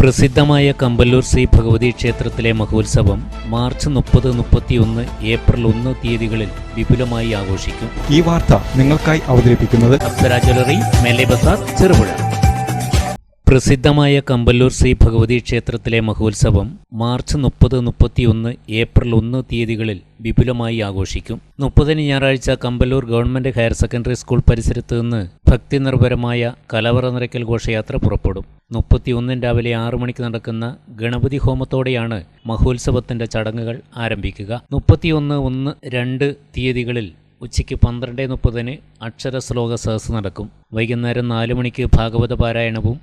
പ്രസിദ്ധമായ കമ്പല്ലൂർ ശ്രീ ഭഗവതി ക്ഷേത്രത്തിലെ മഹോത്സവം മാർച്ച് 30-31 ഏപ്രിൽ 1 തീയതികളിൽ വിപുലമായി ആഘോഷിക്കും. ഈ വാർത്ത നിങ്ങൾക്കായി അവതരിപ്പിക്കുന്നത് അപ്സര ജ്വല്ലറി, മേലെ ബസാർ, ചെറുപുഴ. പ്രസിദ്ധമായ കമ്പല്ലൂർ ശ്രീ ഭഗവതി ക്ഷേത്രത്തിലെ മഹോത്സവം മാർച്ച് 30-31 ഏപ്രിൽ 1 തീയതികളിൽ വിപുലമായി ആഘോഷിക്കും. 30 ഞായറാഴ്ച Kampallur government higher secondary school പരിസരത്ത് നിന്ന് ഭക്തി നിർഭരമായ കലവറ നിറയ്ക്കൽ ഘോഷയാത്ര പുറപ്പെടും. 31 രാവിലെ 6 മണിക്ക് നടക്കുന്ന ഗണപതി ഹോമത്തോടെയാണ് മഹോത്സവത്തിന്റെ ചടങ്ങുകൾ ആരംഭിക്കുക. 31, 1, 2 തീയതികളിൽ ഉച്ചയ്ക്ക് 12:30 അക്ഷരശ്ലോക സഹസ് നടക്കും. വൈകുന്നേരം 4 മണിക്ക് ഭാഗവത പാരായണവും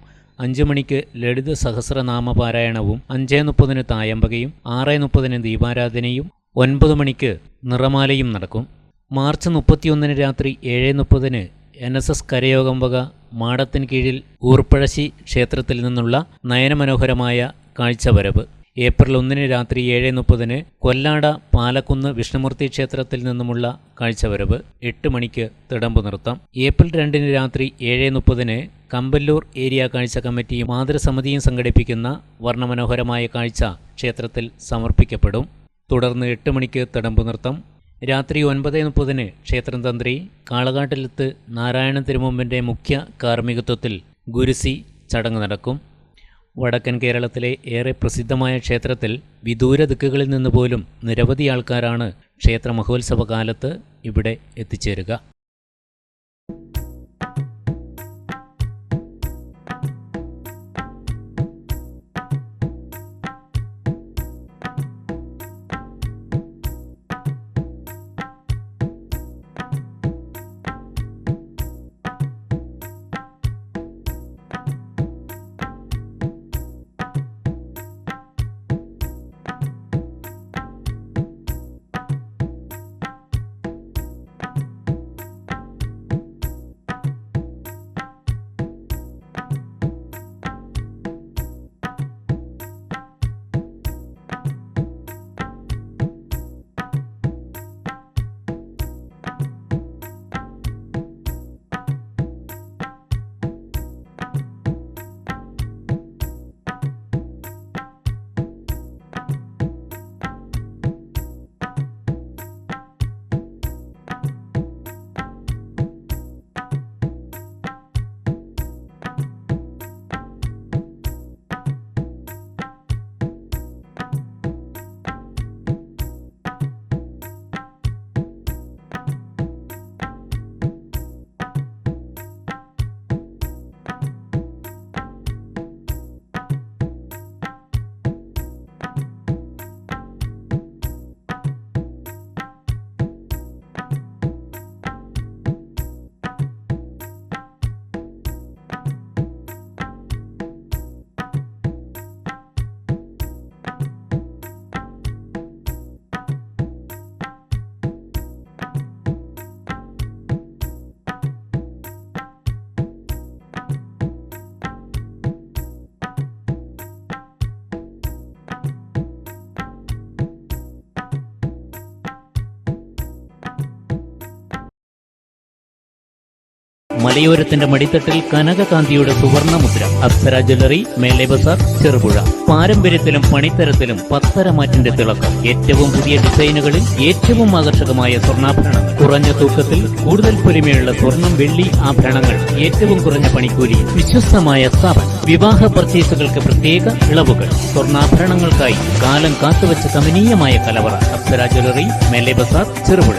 5 മണിക്ക് ലളിത സഹസ്രനാമ പാരായണവും 5:30 തായമ്പകയും 6:30 ദീപാരാധനയും 9 മണിക്ക് നിറമാലയും നടക്കും. മാർച്ച് 31 രാത്രി 7:30 NSS കരയോഗം വക മാടത്തിന് കീഴിൽ ഊർപ്പഴശ്ശി ക്ഷേത്രത്തിൽ നിന്നുള്ള നയനമനോഹരമായ കാഴ്ചവരവ്. ഏപ്രിൽ 1 രാത്രി 7:30 കൊല്ലാട പാലക്കുന്ന് വിഷ്ണുമൂർത്തി ക്ഷേത്രത്തിൽ നിന്നുമുള്ള കാഴ്ചവരവ്. 8 മണിക്ക് തിടമ്പ് നൃത്തം. ഏപ്രിൽ 2 രാത്രി 7:30 കമ്പല്ലൂർ ഏരിയ കാഴ്ച കമ്മിറ്റിയും മാതൃസമിതിയും സംഘടിപ്പിക്കുന്ന വർണ്ണമനോഹരമായ കാഴ്ച ക്ഷേത്രത്തിൽ സമർപ്പിക്കപ്പെടും. തുടർന്ന് 8 മണിക്ക് തിടമ്പ് നൃത്തം. രാത്രി 9:30 ക്ഷേത്രം തന്ത്രി കാളകാട്ടിലത്ത് നാരായണൻ തിരുമുമ്പിൻ്റെ മുഖ്യ കാർമ്മികത്വത്തിൽ ഗുരുസി ചടങ്ങ് നടക്കും. വടക്കൻ കേരളത്തിലെ ഏറെ പ്രസിദ്ധമായ ക്ഷേത്രത്തിൽ വിദൂര ദിക്കുകളിൽ നിന്ന് പോലും നിരവധി ആൾക്കാരാണ് ക്ഷേത്ര മഹോത്സവ കാലത്ത് ഇവിടെ എത്തിച്ചേരുക. മലയോരത്തിന്റെ മടിത്തട്ടിൽ കനകകാന്തിയുടെ സുവർണമുദ്ര. അപ്സര ജ്വല്ലറി, മേലെ ബസാർ, ചെറുപുഴ. പാരമ്പര്യത്തിലും പണിത്തരത്തിലും പത്തരമാറ്റിന്റെ തിളക്കം. ഏറ്റവും പുതിയ ഡിസൈനുകളിൽ ഏറ്റവും ആകർഷകമായ സ്വർണ്ണാഭരണം. കുറഞ്ഞ തൂക്കത്തിൽ കൂടുതൽ പൊലിമയുള്ള സ്വർണം, വെള്ളി ആഭരണങ്ങൾ. ഏറ്റവും കുറഞ്ഞ പണിക്കൂലി. വിശ്വസ്തമായ സ്ഥാപനം. വിവാഹ പർച്ചേസുകൾക്ക് പ്രത്യേക ഇളവുകൾ. സ്വർണ്ണാഭരണങ്ങൾക്കായി കാലം കാത്തുവച്ച കമനീയമായ കലവറ. അപ്സര ജ്വല്ലറി, മേലെ ബസാർ, ചെറുപുഴ.